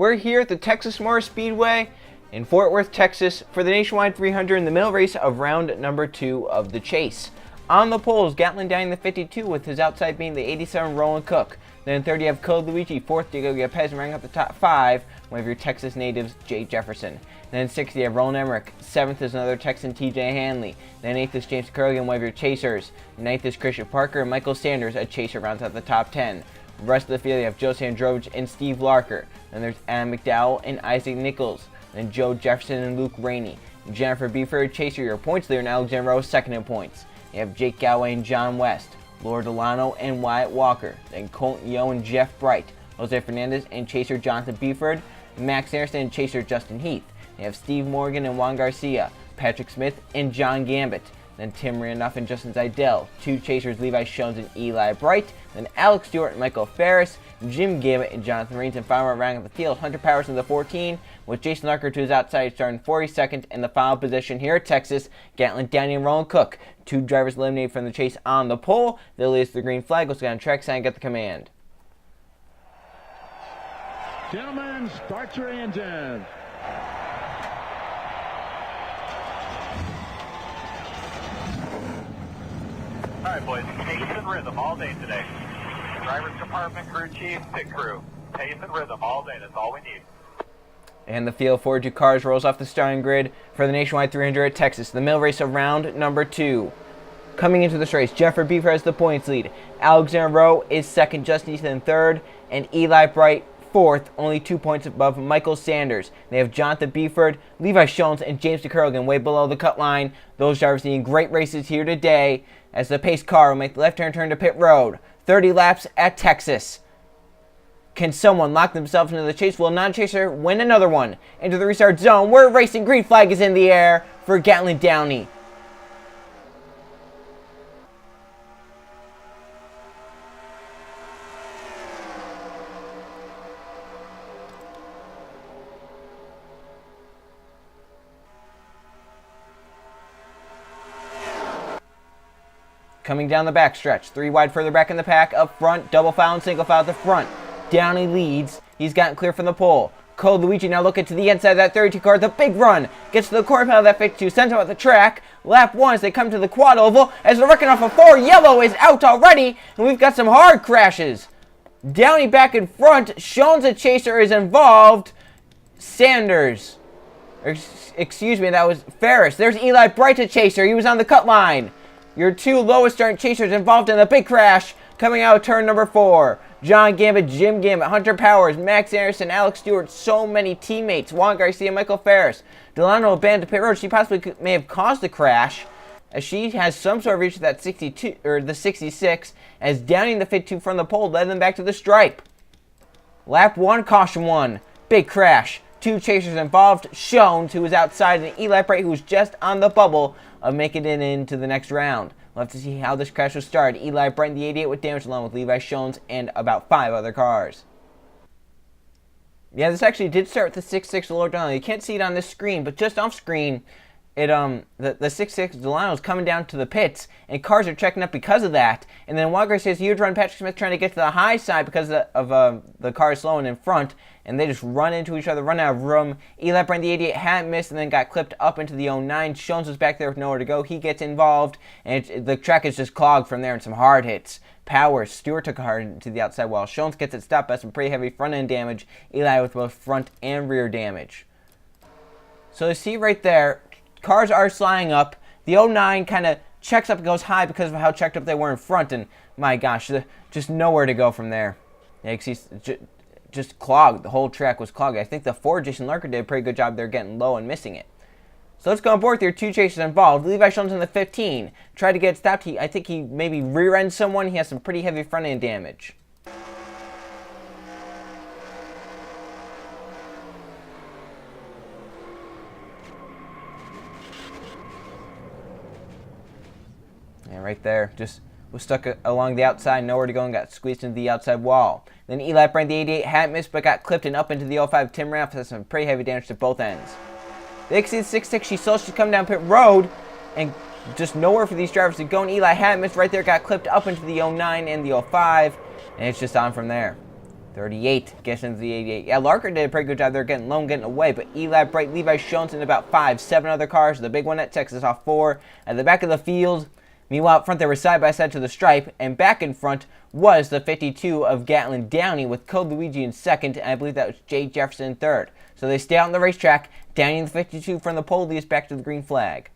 We're here at the Texas Motor Speedway in Fort Worth, Texas for the Nationwide 300 in the middle race of round number 2 of the chase. On the pole is Gatlin Downing the 52 with his outside being the 87 Roland Cook. Then in third you have Code Luigi, fourth Diego Gapez, and ranking up the top 5, one of your Texas natives, Jay Jefferson. Then in sixth you have Roland Emmerich, seventh is another Texan, TJ Hanley. Then eighth is James Currigan, one of your chasers. Ninth is Christian Parker, and Michael Sanders, a chaser, rounds out the top 10. The rest of the field you have Joe Sandrovich and Steve Larker. Then there's Adam McDowell and Isaac Nichols. Then Joe Jefferson and Luke Rainey. Jennifer Beeford, chaser, your points leader, and Alexander Rose, second in points. You have Jake Galway and John West, Laura Delano and Wyatt Walker, then Colton Yo and Jeff Bright, Jose Fernandez and chaser Jonathan Beeford, Max Anderson and chaser Justin Heath. You have Steve Morgan and Juan Garcia, Patrick Smith and John Gambit, then Tim Randolph and Justin Zidell, two chasers Levi Shones and Eli Bright, then Alex Stewart and Michael Ferris, Jim Gambit and Jonathan Reigns, and final round of the field, Hunter Powers in the 14, with Jason Larker to his outside starting 42nd in the final position here at Texas, Gatlin Downing and Roland Cook. Two drivers eliminated from the chase on the pole. They'll lead us to the green flag. Let's get on track sign and get the command. Gentlemen, start your engine. All right, boys, pace and rhythm all day today. Driver's compartment, crew chief, pit crew. Pace and rhythm all day, that's all we need. And the field forward 2 cars rolls off the starting grid for the Nationwide 300 at Texas, the middle race of round number 2. Coming into this race, Jennifer Beaver has the points lead. Alexander Rowe is second, Justin Ethan third, and Eli Bright fourth, only 2 points above Michael Sanders. They have Jonathan Beeford, Levi Shones, and James DeCurligan way below the cut line. Those drivers needing great races here today as the pace car will make the left-hand turn to pit road. 30 laps at Texas. Can someone lock themselves into the chase? Will a non-chaser win another one? Into the restart zone. We're racing. Green flag is in the air for Gatlin Downing. Coming down the backstretch, 3 wide further back in the pack, up front, double foul and single foul at the front. Downing leads, he's gotten clear from the pole. Code Luigi now looking to the inside of that 32 car, the big run, gets to the corner panel of that 52, sends him out the track. Lap 1 as they come to the quad oval, as they're wrecking off a 4, yellow is out already, and we've got some hard crashes. Downing back in front, Shones the chaser is involved. Sanders, excuse me, that was Ferris. There's Eli Bright the chaser, he was on the cut line. Your 2 lowest starting chasers involved in the big crash coming out of turn number 4. John Gambit, Jim Gambit, Hunter Powers, Max Anderson, Alex Stewart, so many teammates. Juan Garcia, Michael Ferris. Delano abandoned the pit road. She possibly may have caused the crash as she has some sort of reach to that 62 or the 66 as Downing the 52 from the pole led them back to the stripe. Lap 1, caution 1. Big crash. 2 chasers involved. Shones, who was outside, and Eli Bright, who was just on the bubble of making it into the next round. We'll have to see how this crash was started. Eli Bright in the 88 with damage along with Levi Shones and about 5 other cars. Yeah, this actually did start with the 6.6 Delano Delano. You can't see it on this screen, but just off screen, it the 6.6 Delano is coming down to the pits, and cars are checking up because of that. And then Walker says huge run. Patrick Smith trying to get to the high side because of the car slowing in front, and they just run into each other, run out of room. Eli Bright in the 88 hadn't missed and then got clipped up into the 09. Shones was back there with nowhere to go. He gets involved, and the track is just clogged from there and some hard hits. Powers, Stewart took a hard to the outside while Shones gets it stopped by some pretty heavy front end damage. Eli with both front and rear damage. So you see right there, cars are sliding up. The 09 kind of checks up and goes high because of how checked up they were in front, and my gosh, just nowhere to go from there. Yeah, just clogged. The whole track was clogged. I think the Ford, Jason Larker, did a pretty good job there getting low and missing it. So let's go on board with your 2 chasers involved. Levi Shones in the 15. Tried to get stopped. I think he maybe rear-ended someone. He has some pretty heavy front-end damage. Yeah, right there. Just was stuck along the outside, nowhere to go, and got squeezed into the outside wall. Then Eli Bright, the 88, hadn't missed, but got clipped and up into the 05. Tim Randolph has some pretty heavy damage to both ends. The exceed 6.6, she saw she'd come down pit road, and just nowhere for these drivers to go, and Eli hadn't missed right there, got clipped up into the 09 and the 05, and it's just on from there. 38 gets into the 88. Yeah, Larker did a pretty good job there getting low and getting away, but Eli Bright, Levi Jones, and about 5, 7 other cars. The big one at Texas off 4 at the back of the field. Meanwhile, up front, they were side by side to the stripe, and back in front was the 52 of Gatlin Downey with Code Luigi in second, and I believe that was Jay Jefferson in third. So they stay out on the racetrack. Downey in the 52 from the pole leads back to the green flag.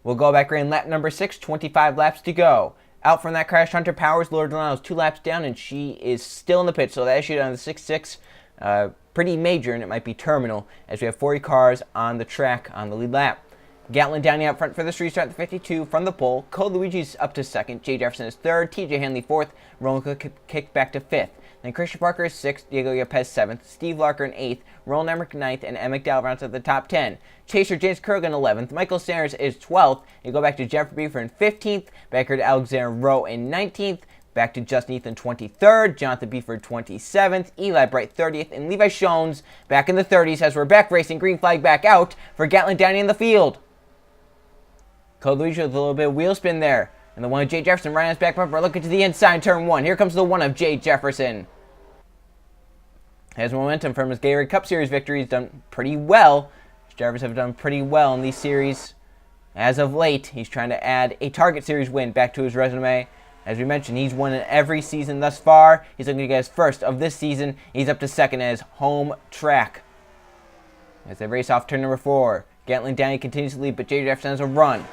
We'll go back in lap number 6, 25 laps to go. Out from that crash, Hunter Powers, Laura Delano's 2 laps down, and she is still in the pit. So that issue on the 6-6, pretty major, and it might be terminal, as we have 40 cars on the track on the lead lap. Gatlin Downey out front for this restart, the 52 from the pole. Code Luigi's up to second. Jay Jefferson is third. TJ Hanley fourth. Roland Cook kicked back to fifth. Then Christian Parker is sixth. Diego Yepez seventh. Steve Larker in eighth. Roland Emmerich ninth. And Emmett McDowell rounds at the top 10. Chaser James Kurgan 11th. Michael Sanders is 12th. You go back to Jeffrey Beaver in 15th. Back to Alexander Rowe in 19th. Back to Justin Ethan 23rd. Jonathan Beeford 27th. Eli Bright 30th. And Levi Jones back in the 30s as we're back racing. Green flag back out for Gatlin Downey in the field. Code Luigi with a little bit of wheel spin there. And the one of Jay Jefferson right on his back bumper looking to the inside, turn 1. Here comes the one of Jay Jefferson. Has momentum from his Gatorade Cup Series victory. He's done pretty well. His drivers have done pretty well in these series. As of late, he's trying to add a Target Series win back to his resume. As we mentioned, he's won in every season thus far. He's looking to get his first of this season. He's up to second as home track. As they race off turn number 4. Gatlin Downey continues to lead, but Jay Jefferson has a run.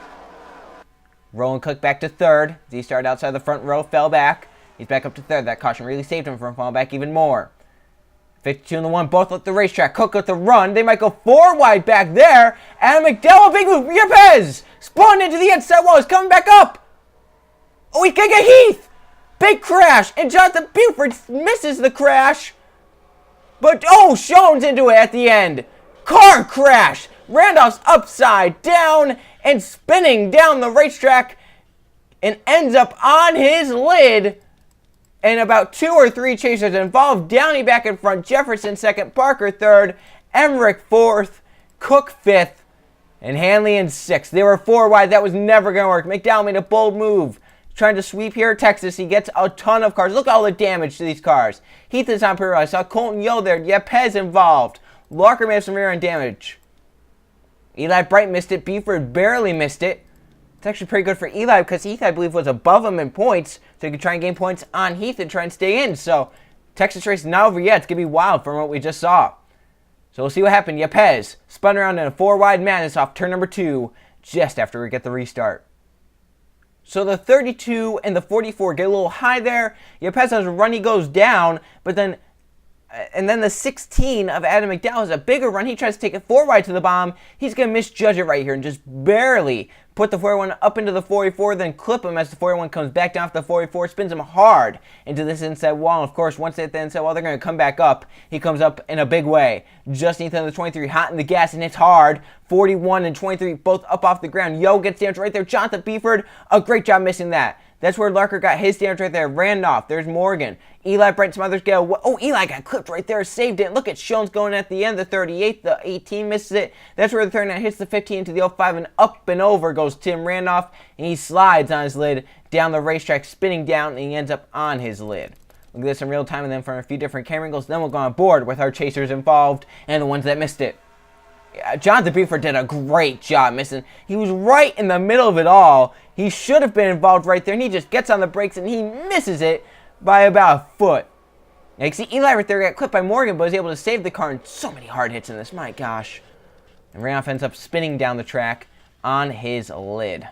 Roland Cook back to third. As he started outside the front row, fell back. He's back up to third. That caution really saved him from falling back even more. 52 and the 1, both at the racetrack. Cook with the run. They might go 4 wide back there. Adam McDowell, big move. Yepez spun into the inside wall. He's coming back up. Oh, he can get Heath. Big crash. And Jonathan Buford misses the crash. But, oh, Jones into it at the end. Car crash. Randolph's upside down and spinning down the racetrack and ends up on his lid. And about 2 or 3 chasers involved. Downey back in front, Jefferson second, Parker third, Emmerich fourth, Cook fifth, and Hanley in sixth. They were 4 wide. That was never going to work. McDowell made a bold move. Trying to sweep here at Texas. He gets a ton of cars. Look at all the damage to these cars. Heath is on payroll. I saw Colton Yo there. Yepez involved. Larker may have some rear end damage. Eli Bright missed it. Beeford barely missed it. It's actually pretty good for Eli because Heath, I believe, was above him in points. So he could try and gain points on Heath and try and stay in. So Texas race is not over yet. It's going to be wild from what we just saw. So we'll see what happened. Yepez spun around in a 4-wide madness off turn number 2 just after we get the restart. So the 32 and the 44 get a little high there. Yepez has a run. He goes down. But then the 16 of Adam McDowell has a bigger run. He tries to take it 4 wide to the bomb. He's going to misjudge it right here and just barely put the 41 up into the 44, then clip him as the 41 comes back down off the 44, spins him hard into this inside wall. And of course, once they hit the inside wall, they're going to come back up. He comes up in a big way. Justin Ethan, the 23, hot in the gas, and it's hard. 41 and 23, both up off the ground. Yo gets damage right there. Jonathan Beeford, a great job missing that. That's where Larker got his damage right there. Ran off. There's Morgan. Eli Bright, some others get away. Oh, Eli got clipped right there. Saved it. Look at Shones going at the end. The 38. The 18 misses it. That's where the 39 hits the 15 into the 05. And up and over goes Tim Randolph. And he slides on his lid down the racetrack, spinning down. And he ends up on his lid. Look at this in real time. And then from a few different camera angles. Then we'll go on board with our chasers involved and the ones that missed it. Jonathan Beeford did a great job missing. He was right in the middle of it all. He should have been involved right there, and he just gets on the brakes, and he misses it by about a foot. Now, you can see Eli right there got clipped by Morgan, but was able to save the car, and so many hard hits in this. My gosh. And Randolph ends up spinning down the track on his lid.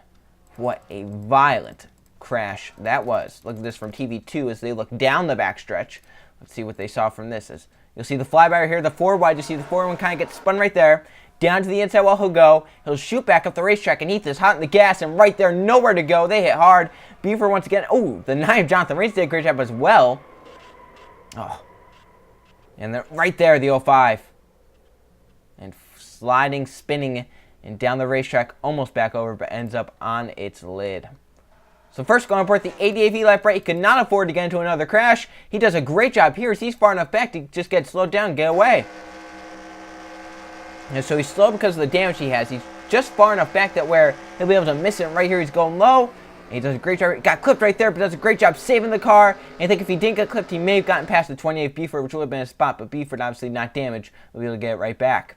What a violent crash that was. Look at this from TV2 as they look down the backstretch. Let's see what they saw from this. You'll see the flyby right here, the 4 wide. You see the 4-1 kind of gets spun right there. Down to the inside wall he'll go. He'll shoot back up the racetrack, and Heath is hot in the gas, and right there, nowhere to go. They hit hard. Beaver once again. Oh, the 9 of Jonathan Reigns did a great job as well. Oh. And right there, the 05. And sliding, spinning, and down the racetrack, almost back over, but ends up on its lid. So first going aboard the 88 of Eli Bright. He could not afford to get into another crash. He does a great job here as he's far enough back to just get slowed down and get away. And so he's slow because of the damage he has. He's just far enough back that where he'll be able to miss it right here. He's going low. And he does a great job. Got clipped right there, but does a great job saving the car. And I think if he didn't get clipped, he may have gotten past the 28 Beeford, which would have been a spot. But Beeford, obviously not damaged, will be able to get it right back.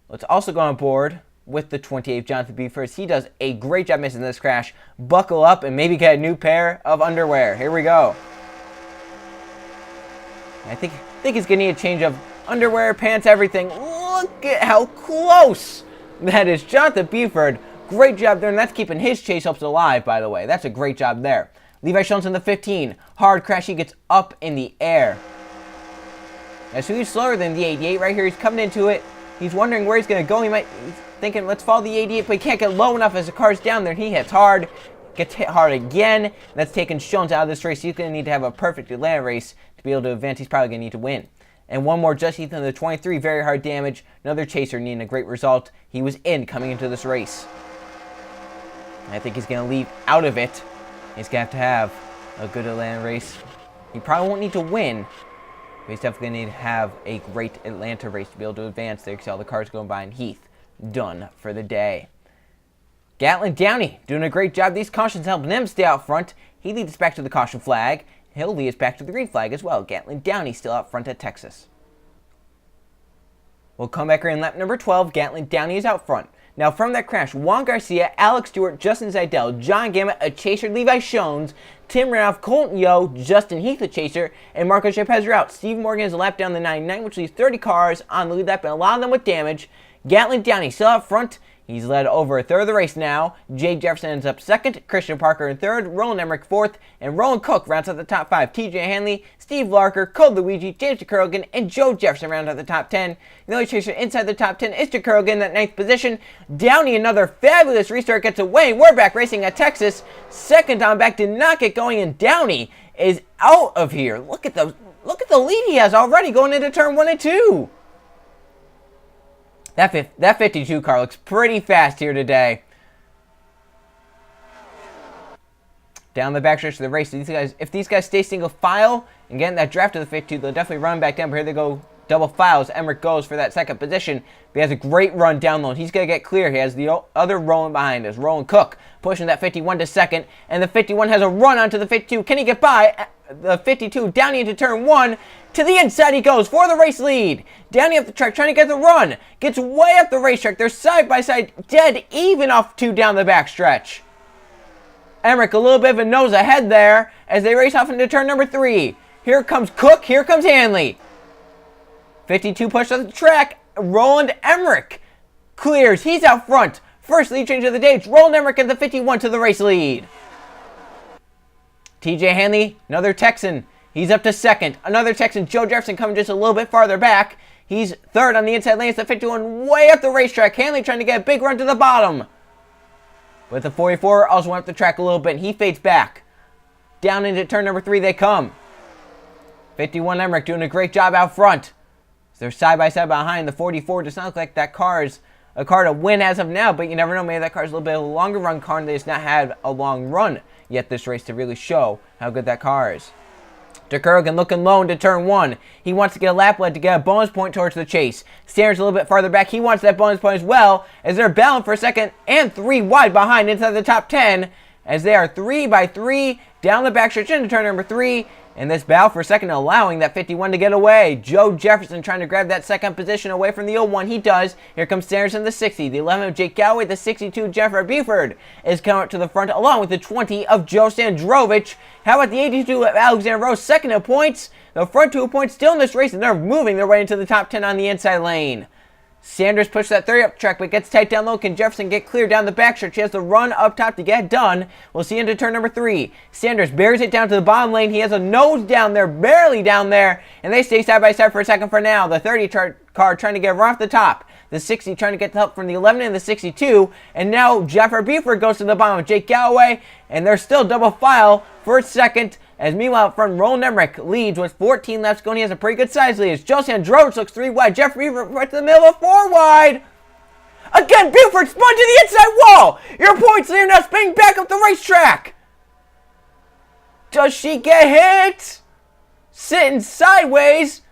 Let's also go on board with the 28th Jonathan Beeford. He does a great job missing this crash. Buckle up and maybe get a new pair of underwear. Here we go. I think he's going to need a change of underwear, pants, everything. Look at how close that is. Jonathan Beeford, great job there, and that's keeping his chase hopes alive, by the way. That's a great job there. Levi Schultz in the 15. Hard crash. He gets up in the air. Now, so he's slower than the 88 right here. He's coming into it. He's wondering where he's going to go. He's thinking, let's follow the 88, but he can't get low enough as the car's down there. And he hits hard. Gets hit hard again. That's taking Schultz out of this race. He's going to need to have a perfect Atlanta race to be able to advance. He's probably going to need to win. And one more, just Ethan, the 23, very hard damage. Another chaser needing a great result. He was in coming into this race. I think he's going to leave out of it. He's going to have a good Atlanta race. He probably won't need to win, but he's definitely going to need to have a great Atlanta race to be able to advance there. You can see all the cars going by, and Heath done for the day. Gatlin Downey doing a great job. These cautions helping him stay out front. He leads us back to the caution flag. He'll lead us back to the green flag as well. Gatlin Downey still out front at Texas. We'll come back here in lap number 12. Gatlin Downey is out front. Now from that crash, Juan Garcia, Alex Stewart, Justin Zeidel, John Gamet, a chaser, Levi Shones, Tim Ralph, Colton Yo, Justin Heath, a chaser, and Marco Chapez are out. Steve Morgan is a lap down the 99, which leaves 30 cars on the lead lap, and a lot of them with damage. Gatlin Downey still out front. He's led over a third of the race now. Jake Jefferson ends up second, Christian Parker in third, Roland Emmerich fourth, and Roland Cook rounds out the top 5. TJ Hanley, Steve Larker, Cole Luigi, James DeCurrigan, and Joe Jefferson round out the top 10. The only chaser inside the top 10 is DeCurrigan in that 9th position. Downey, another fabulous restart, gets away. We're back racing at Texas. Second on back did not get going, and Downey is out of here. Look at the lead he has already going into turn 1 and 2. That 52 car looks pretty fast here today. Down the backstretch of the race, if these guys stay single file and get in that draft of the 52, they'll definitely run back down. But here they go, double files. Emmerich goes for that second position. But he has a great run down low. He's going to get clear. He has the other Roland behind us. Roland Cook pushing that 51 to second. And the 51 has a run onto the 52. Can he get by the 52? Downey into turn 1. To the inside he goes for the race lead. Downey up the track trying to get the run. Gets way up the racetrack. They're side by side, dead even off 2 down the backstretch. Emmerich a little bit of a nose ahead there as they race off into turn number 3. Here comes Cook. Here comes Hanley. 52 pushed on the track. Roland Emmerich clears. He's out front. First lead change of the day. It's Roland Emmerich at the 51 to the race lead. TJ Hanley, another Texan. He's up to second. Another Texan, Joe Jefferson, coming just a little bit farther back. He's third on the inside lane. It's the 51 way up the racetrack. Hanley trying to get a big run to the bottom. But the 44 also went up the track a little bit, and he fades back. Down into turn number 3 they come. 51 Emmerich doing a great job out front. So they're side by side behind. The 44 does not look like that car is a car to win as of now, but you never know. Maybe that car's a little bit of a longer run car, and they just not had a long run yet this race to really show how good that car is. DeCurrigan looking low into turn 1. He wants to get a lap lead to get a bonus point towards the chase. Standards a little bit farther back. He wants that bonus point as well, as they're battling for second and 3 wide behind inside the top 10, as they are 3 by 3 down the backstretch into turn number 3. And this battle for second, allowing that 51 to get away. Joe Jefferson trying to grab that second position away from the 01. He does. Here comes Sanderson, the 60. The 11 of Jake Galloway. The 62, Jeffrey Buford, is coming up to the front, along with the 20 of Joe Sandrovich. How about the 82 of Alexander Rose, second in points? The front 2 points still in this race, and they're moving their way into the top 10 on the inside lane. Sanders pushed that 30 up track, but gets tight down low. Can Jefferson get clear down the backstretch? He has to run up top to get done. We'll see into turn number 3. Sanders buries it down to the bottom lane. He has a nose down there, barely down there, and they stay side by side for a second for now. The 30 car trying to get right off the top. The 60 trying to get the help from the 11 and the 62. And now Jeffrey Buford goes to the bottom of Jake Galloway, and they're still double file for second. As meanwhile, up front, Roland Emmerich leads with 14 laps going. He has a pretty good size lead. As Joe Sandrovich looks 3 wide. Jeffrey Buford right to the middle of 4 wide. Again, Buford spun to the inside wall. Your points leader now spinning back up the racetrack. Does she get hit? Sitting sideways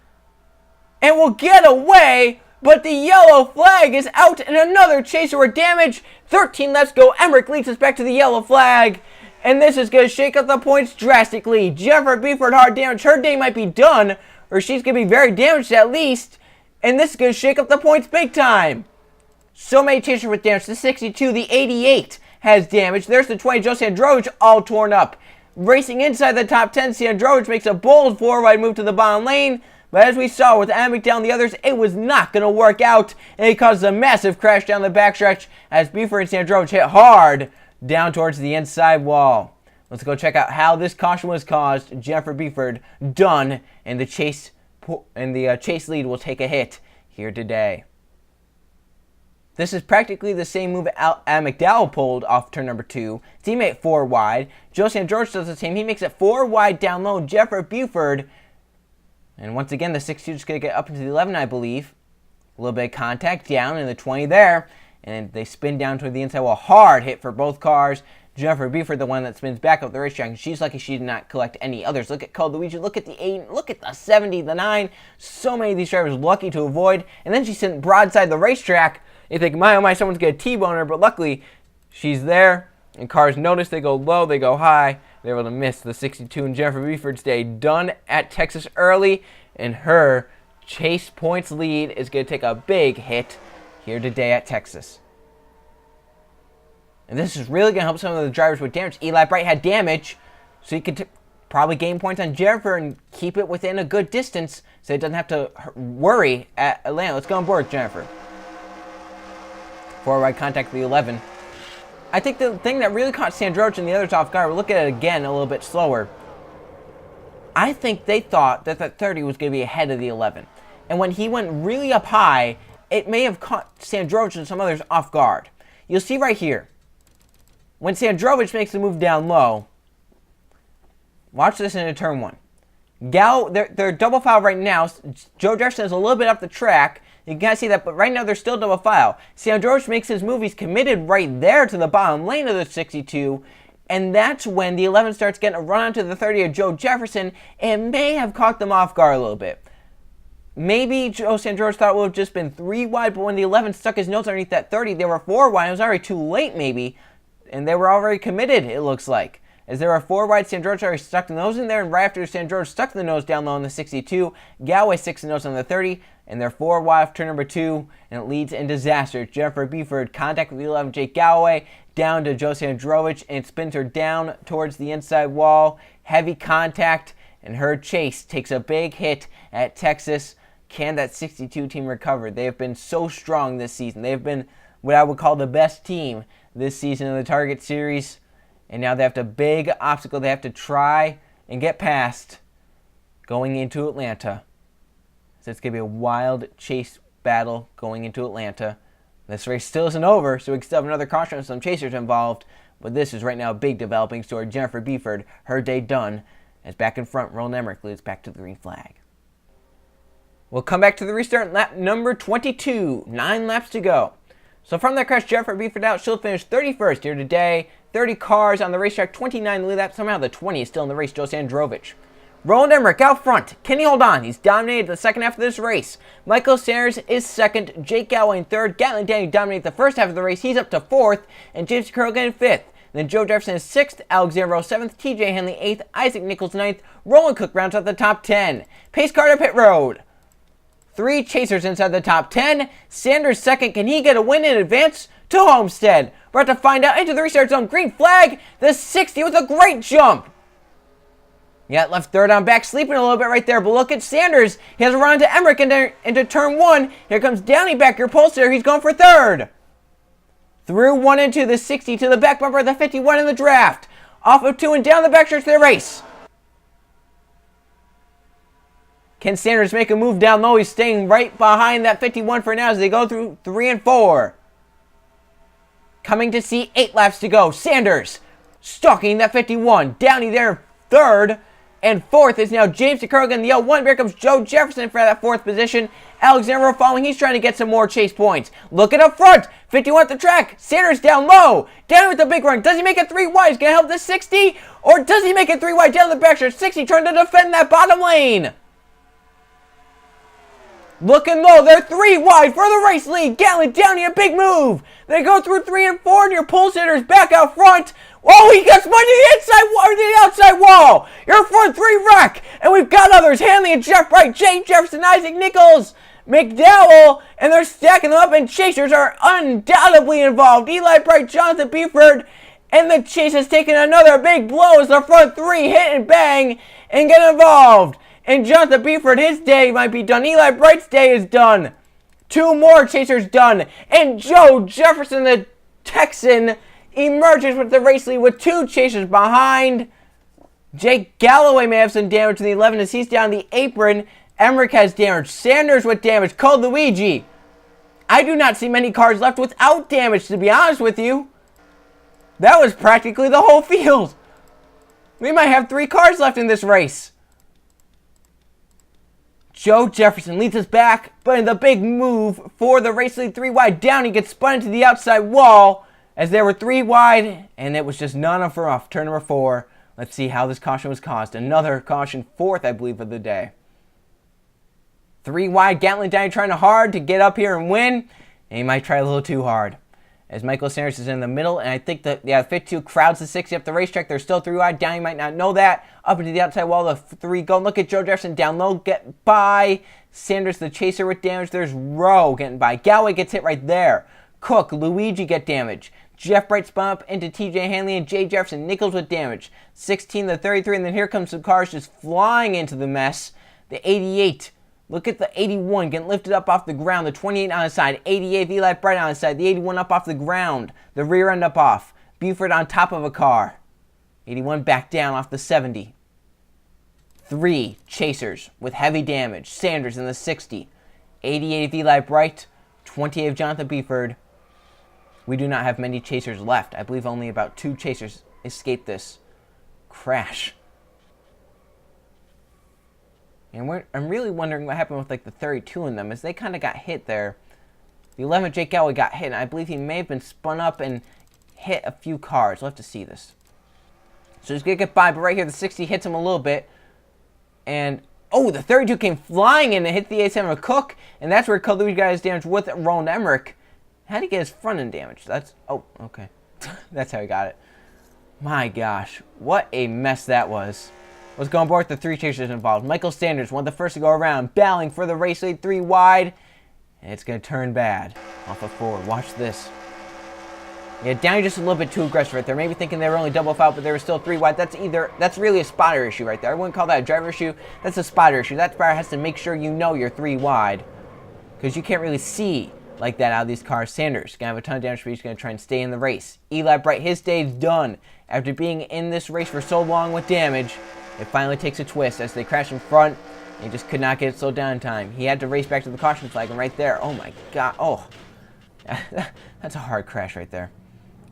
and will get away. But the yellow flag is out, and another chaser with damage. 13 laps go. Emmerich leads us back to the yellow flag. And this is going to shake up the points drastically. Jennifer Buford, hard damage. Her day might be done, or she's going to be very damaged at least. And this is going to shake up the points big time. So many chasers with damage. The 62, the 88 has damage. There's the 20, Joe Sandrovich, all torn up. Racing inside the top 10, Sandrovich makes a bold four-wide move to the bottom lane. But as we saw with Amick down the others, it was not going to work out. And it causes a massive crash down the backstretch as Buford and Sandrovich hit hard down towards the inside wall. Let's go check out how this caution was caused. Jennifer Buford done, and the chase lead will take a hit here today. This is practically the same move Amick McDowell pulled off turn number 2. Teammate 4 wide. Joe Sandrovich does the same. He makes it 4 wide down low. Jennifer Buford. And once again, the 62 is going to get up into the 11, I believe. A little bit of contact down in the 20 there. And they spin down toward the inside wall. Hard hit for both cars. Jennifer Buford, the one that spins back up the racetrack. And she's lucky she did not collect any others. Look at Cole Luigi. Look at the 8. Look at the 70, the 9. So many of these drivers lucky to avoid. And then she sent broadside the racetrack. You think, my oh my, someone's going to T-bone her. But luckily, she's there. And cars notice. They go low. They go high. They're able to miss the 62. And Jennifer Buford stay done at Texas early. And her chase points lead is going to take a big hit here today at Texas. And this is really going to help some of the drivers with damage. Eli Bright had damage, so he could probably gain points on Jennifer and keep it within a good distance so it doesn't have to worry at Atlanta. Let's go on board, Jennifer. Forward contact with the 11. I think the thing that really caught Sandrovich and the others off guard, we'll look at it again a little bit slower. I think they thought that that 30 was going to be ahead of the 11. And when he went really up high, it may have caught Sandrovich and some others off guard. You'll see right here. When Sandrovich makes the move down low, watch this into turn 1. They're double file right now. Joe Jefferson is a little bit up the track. You can see that, but right now they're still double file. Sandrovich makes his move. He's committed right there to the bottom lane of the 62. And that's when the 11 starts getting a run onto the 30 of Joe Jefferson. And may have caught them off guard a little bit. Maybe Joe Sandrovich thought it would have just been 3 wide, but when the 11 stuck his nose underneath that 30, they were 4 wide. It was already too late, maybe. And they were already committed, it looks like. As there were 4 wide, Sandrovich already stuck the nose in there, and right after Sandrovich stuck the nose down low on the 62, Galloway sticks the nose on the 30, and they're 4 wide off turn number 2, and it leads in disaster. Jennifer Buford contact with the 11, Jake Galloway, down to Joe Sandrovich, and spins her down towards the inside wall. Heavy contact, and her chase takes a big hit at Texas. Can that 62 team recover? They have been so strong this season. They have been what I would call the best team this season in the Target Series. And now they have a big obstacle they have to try and get past going into Atlanta. So it's going to be a wild chase battle going into Atlanta. This race still isn't over, so we can still have another caution with some chasers involved. But this is right now a big developing story. Jennifer Buford, her day done. As back in front, Roland Emmerich leads back to the green flag. We'll come back to the restart lap number 22. 9 laps to go. So from that crash, Jennifer Buford out. She'll finish 31st here today. 30 cars on the racetrack, 29 lead lap. Somehow the 20 is still in the race, Joe Sandrovich. Roland Emmerich out front. Can he hold on? He's dominated the second half of this race. Michael Sanders is second. Jake Galloway in third. Gatlin Danny dominated the first half of the race. He's up to fourth. And James Curligan in fifth. Then Joe Jefferson is sixth. Alexander Rowe seventh. TJ Henley eighth. Isaac Nichols ninth. Roland Cook rounds out the top 10. Pace car to pit road. 3 chasers inside the top 10. Sanders second. Can he get a win in advance to Homestead? We're about to find out. Into the restart zone. Green flag. The 60 with a great jump. Yeah, left third on back. Sleeping a little bit right there. But look at Sanders. He has a run to Emmerich into turn 1. Here comes Downey back. Your pulser. He's going for third. Through 1 into the 60 to the back bumper of the 51 in the draft. Off of 2 and down the backstretch of the race. Can Sanders make a move down low? He's staying right behind that 51 for now as they go through 3 and 4. Coming to see 8 laps to go. Sanders stalking that 51. Downey there third. And fourth is now James DeCurligan in the L1. Here comes Joe Jefferson for that 4th position. Alexander following. He's trying to get some more chase points. Looking up front. 51 at the track. Sanders down low. Down with the big run. Does he make it 3 wide? He's going to help the 60. Or does he make it 3 wide down the backstretch? 60 trying to defend that bottom lane. Looking low, they're 3 wide for the race lead. Gatlin Downey, a big move. They go through 3 and 4, and your pole sitters back out front. Oh, he gets spun to the inside wall, to the outside wall. Your front 3 wreck, and we've got others. Hanley and Jeff Wright, Jay Jefferson, Isaac Nichols, McDowell, and they're stacking them up, and chasers are undoubtedly involved. Eli Bright, Jonathan Beeford, and the chase has taken another big blow as the front 3 hit and bang and get involved. And Jonathan Beeford, his day might be done. Eli Bright's day is done. 2 more chasers done. And Joe Jefferson, the Texan, emerges with the race lead with 2 chasers behind. Jake Galloway may have some damage to the 11 as he's down the apron. Emmerich has damage. Sanders with damage. Code Luigi. I do not see many cars left without damage, to be honest with you. That was practically the whole field. We might have 3 cars left in this race. Joe Jefferson leads us back, but in the big move for the race lead 3 wide, Downey gets spun into the outside wall as there were 3 wide, and it was just not enough for off. Turn number 4. Let's see how this caution was caused. Another caution, 4th, I believe, of the day. 3 wide, Gatlin Downey trying hard to get up here and win, and he might try a little too hard. As Michael Sanders is in the middle, and I think that, yeah, Fit 2 crowds the 60 up the racetrack. They're still 3 wide. Downey might not know that. Up into the outside wall, the 3 go. Look at Joe Jefferson down low, get by. Sanders, the chaser, with damage. There's Rowe getting by. Galloway gets hit right there. Cook, Luigi get damage. Jeff Bright spun up into TJ Hanley and Jay Jefferson. Nichols with damage. 16 to 33, and then here comes some cars just flying into the mess. The 88. Look at the 81 getting lifted up off the ground. The 28 on the side. 88, Eli Bright on the side. The 81 up off the ground. The rear end up off. Buford on top of a car. 81 back down off the 70. 3 chasers with heavy damage. Sanders in the 60. 88 of Eli Bright. 28 of Jonathan Buford. We do not have many chasers left. I believe only about 2 chasers escaped this crash. And I'm really wondering what happened with like the 32 in them, as they kind of got hit there. The 11, Jake Galloway, got hit, and I believe he may have been spun up and hit a few cars. We'll have to see this. So he's going to get by, but right here the 60 hits him a little bit. And, oh, the 32 came flying in and hit the 87 of Cook, and that's where Luigi got his damage with Roland Emmerich. How did he get his front end damage? That's, oh, okay. That's how he got it. My gosh, what a mess that was. Was going board with the 3 chasers involved. Michael Sanders, one of the first to go around, battling for the race lead 3 wide. And it's going to turn bad off of 4. Watch this. Yeah, Downey just a little bit too aggressive right there. Maybe thinking they were only double foul, but they were still 3 wide. That's really a spotter issue right there. I wouldn't call that a driver issue. That's a spotter issue. That spotter has to make sure you know you're 3 wide. Because you can't really see like that out of these cars. Sanders going to have a ton of damage, but he's going to try and stay in the race. Eli Bright, his day's done. After being in this race for so long with damage, it finally takes a twist as they crash in front. He just could not get it slowed down in time. He had to race back to the caution flag, and right there, oh my god, oh. That's a hard crash right there.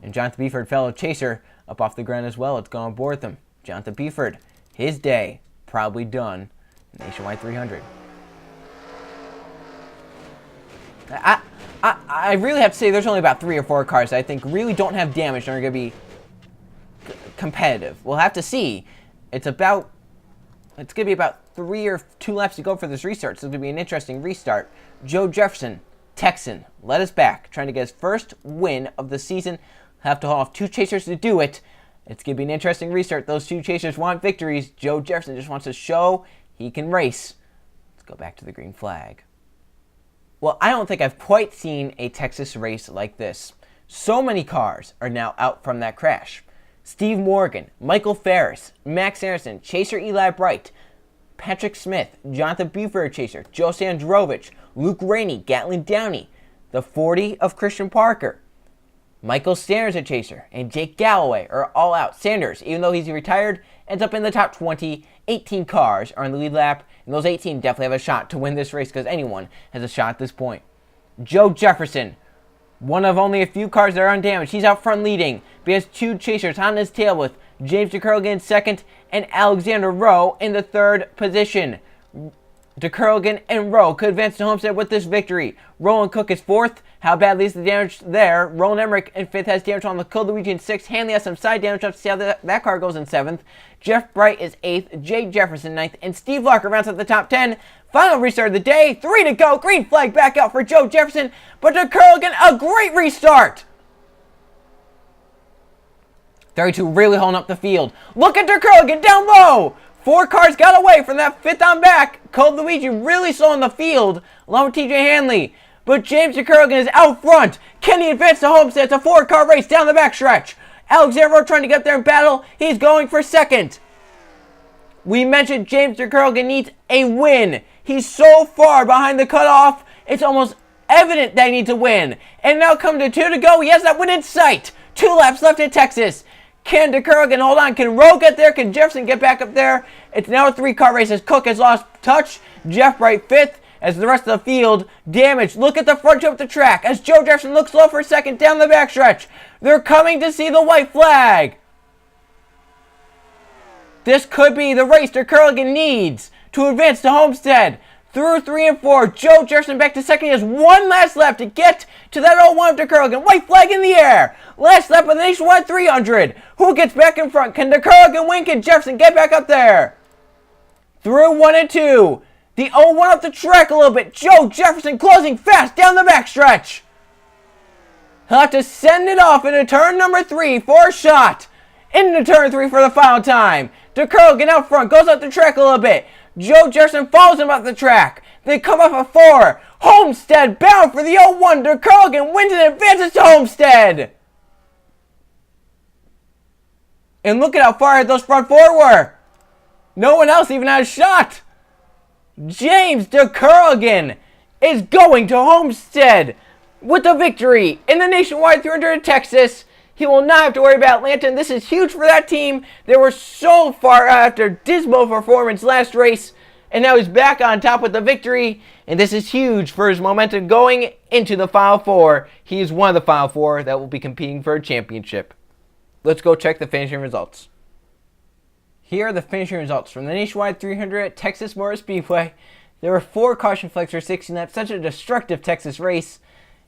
And Jonathan Beeford, fellow chaser, up off the ground as well. It's gone aboard them. Jonathan Beeford, his day, probably done. Nationwide 300. I really have to say there's only about 3 or 4 cars that I think really don't have damage and are going to be competitive. We'll have to see. It's going to be about 3 or 2 laps to go for this restart, so it's going to be an interesting restart. Joe Jefferson, Texan, led us back, trying to get his first win of the season. Have to hold off 2 chasers to do it. It's going to be an interesting restart. Those 2 chasers want victories. Joe Jefferson just wants to show he can race. Let's go back to the green flag. Well, I don't think I've quite seen a Texas race like this. So many cars are now out from that crash. Steve Morgan, Michael Ferris, Max Anderson, Chaser Eli Bright, Patrick Smith, Jonathan Buford Chaser, Joe Sandrovich, Luke Rainey, Gatlin Downey, the 40 of Christian Parker, Michael Sanders a chaser, and Jake Galloway are all out. Sanders, even though he's retired, ends up in the top 20. 18 cars are in the lead lap, and those 18 definitely have a shot to win this race because anyone has a shot at this point. Joe Jefferson, one of only a few cars that are undamaged. He's out front leading, but he has 2 chasers on his tail with James DeCurligan in second and Alexander Rowe in the 3rd position. DeKerligan and Rowe could advance to Homestead with this victory. Roland Cook is 4th. How badly is the damage there? Roland Emmerich in 5th has damage on the Code Luigi in 6th. Hanley has some side damage. Let's see how that car goes in 7th. Jeff Bright is 8th. Jay Jefferson 9th. And Steve Larker rounds out the top 10. Final restart of the day. 3 to go. Green flag back out for Joe Jefferson. But DeKerligan, a great restart. 32 really holding up the field. Look at DeKerligan down low. 4 cars got away from that 5th on back. Code Luigi really slowing the field, along with TJ Hanley. But James DeKerligan is out front. Can he advance to Homestead? It's a 4-car race down the backstretch. Alexander trying to get there in battle. He's going for 2nd. We mentioned James DeKerligan needs a win. He's so far behind the cutoff, it's almost evident that he needs a win. And now come to 2 to go. He has that win in sight. 2 laps left in Texas. Can DeKerligan hold on? Can Rowe get there? Can Jefferson get back up there? It's now a 3-car race as Cook has lost touch. Jeff Bright 5th as the rest of the field damaged. Look at the front jump of the track as Joe Jefferson looks low for a second down the backstretch. They're coming to see the white flag. This could be the race DeKerligan needs to advance to Homestead. Through 3 and 4, Joe Jefferson back to 2nd. He has 1 last lap to get to that 0-1 of DeKerligan. White flag in the air. Last lap of the Nationwide 300. Who gets back in front? Can DeKerligan win? Can Jefferson get back up there? Through 1 and 2. The 0-1 up the track a little bit. Joe Jefferson closing fast down the backstretch. He'll have to send it off into turn number 3 for a shot. Into turn 3 for the final time. DeKerligan out front. Goes up the track a little bit. Joe Jefferson follows him up the track. They come up a 4. Homestead bound for the 0-1. DeKerligan wins and advances to Homestead. And look at how far ahead those front 4 were. No one else even had a shot. James DeKerligan is going to Homestead with a victory in the Nationwide 300 in Texas. He will not have to worry about Atlanta, and this is huge for that team. They were so far after dismal performance last race, and now he's back on top with the victory, and this is huge for his momentum going into the Final 4. He is one of the Final 4 that will be competing for a championship. Let's go check the finishing results. Here are the finishing results from the Nationwide 300 at Texas Motor Speedway. There were 4 caution flags for 16 laps, such a destructive Texas race.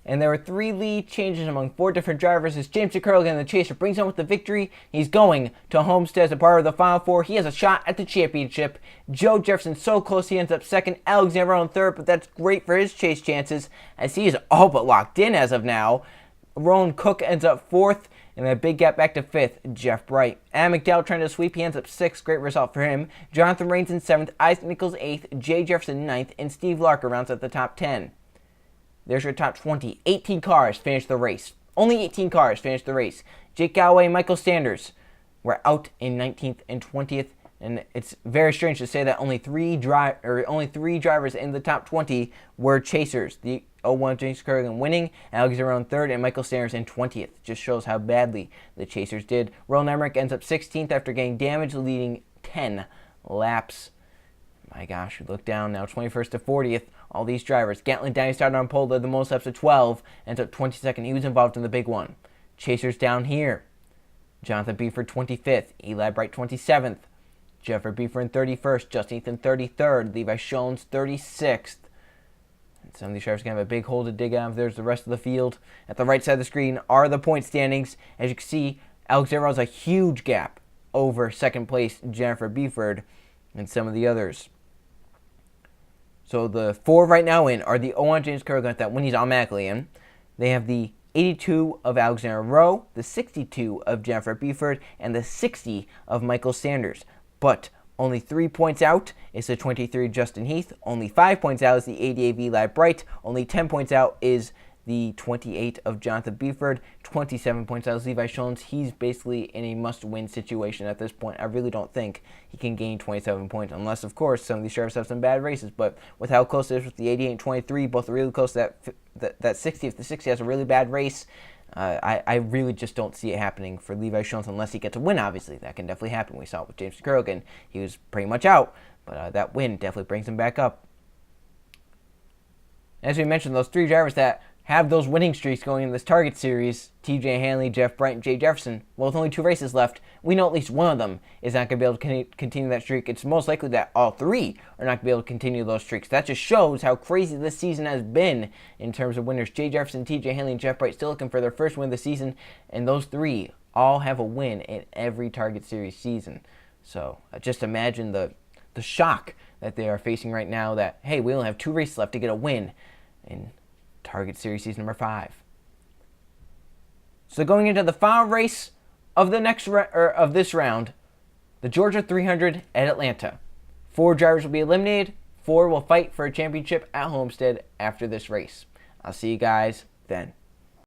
And there were 3 lead changes among 4 different drivers as James DeKerligan, the chaser, brings home with the victory. He's going to Homestead as a part of the Final 4. He has a shot at the championship. Joe Jefferson so close he ends up 2nd. Alexander on 3rd, but that's great for his chase chances as he is all but locked in as of now. Roland Cook ends up 4th, and a big gap back to 5th, Jeff Bright. Adam McDowell trying to sweep, he ends up 6th, great result for him. Jonathan Rains in 7th, Isaac Nichols 8th, Jay Jefferson 9th, and Steve Larker rounds out the top 10. There's your top 20. 18 cars finished the race. Only 18 cars finished the race. Jake Galloway and Michael Sanders were out in 19th and 20th. And it's very strange to say that only three drivers in the top 20 were chasers. The 0-1 James DeKerligan winning, Alexander on 3rd, and Michael Sanders in 20th. Just shows how badly the chasers did. Roland Emmerich ends up 16th after getting damage, leading 10 laps. My gosh, we look down now, 21st to 40th. All these drivers. Gatlin Downey started on pole, led the most laps at 12, ends up 22nd. He was involved in the big one. Chasers down here. Jonathan Beeford 25th. Eli Bright 27th. Jeffrey Beeford in 31st. Justin Ethan 33rd. Levi Shones 36th. And some of these drivers are going to have a big hole to dig out. There's the rest of the field. At the right side of the screen are the point standings. As you can see, Alexander has a huge gap over second place Jennifer Beeford and some of the others. So the 4 right now in are the 0-1 James DeKerligan that when he's automatically in. They have the 82 of Alexander Rowe, the 62 of Jennifer Beeford, and the 60 of Michael Sanders. But only 3 points out is the 23 Justin Heath. Only 5 points out is the 88 Eli Bright. Only 10 points out is the 28 of Jonathan Beeford. 27 points out is Levi Shones. He's basically in a must-win situation at this point. I really don't think he can gain 27 points, unless, of course, some of these drivers have some bad races. But with how close it is with the 88 and 23, both are really close to that 60. If the 60 has a really bad race, I really just don't see it happening for Levi Shones unless he gets a win, obviously. That can definitely happen. We saw it with James DeKerligan. He was pretty much out, but that win definitely brings him back up. As we mentioned, those 3 drivers that have those winning streaks going in this Target Series, TJ Hanley, Jeff Bright, and Jay Jefferson, well, with only 2 races left, we know at least one of them is not going to be able to continue that streak. It's most likely that all 3 are not going to be able to continue those streaks. That just shows how crazy this season has been in terms of winners. Jay Jefferson, TJ Hanley, and Jeff Bright still looking for their first win of the season, and those 3 all have a win in every Target Series season. So just imagine the shock that they are facing right now that, hey, we only have 2 races left to get a win in Target Series season number 5. So going into the final race of the of this round, the Georgia 300 at Atlanta. 4 drivers will be eliminated. 4 will fight for a championship at Homestead after this race. I'll see you guys then.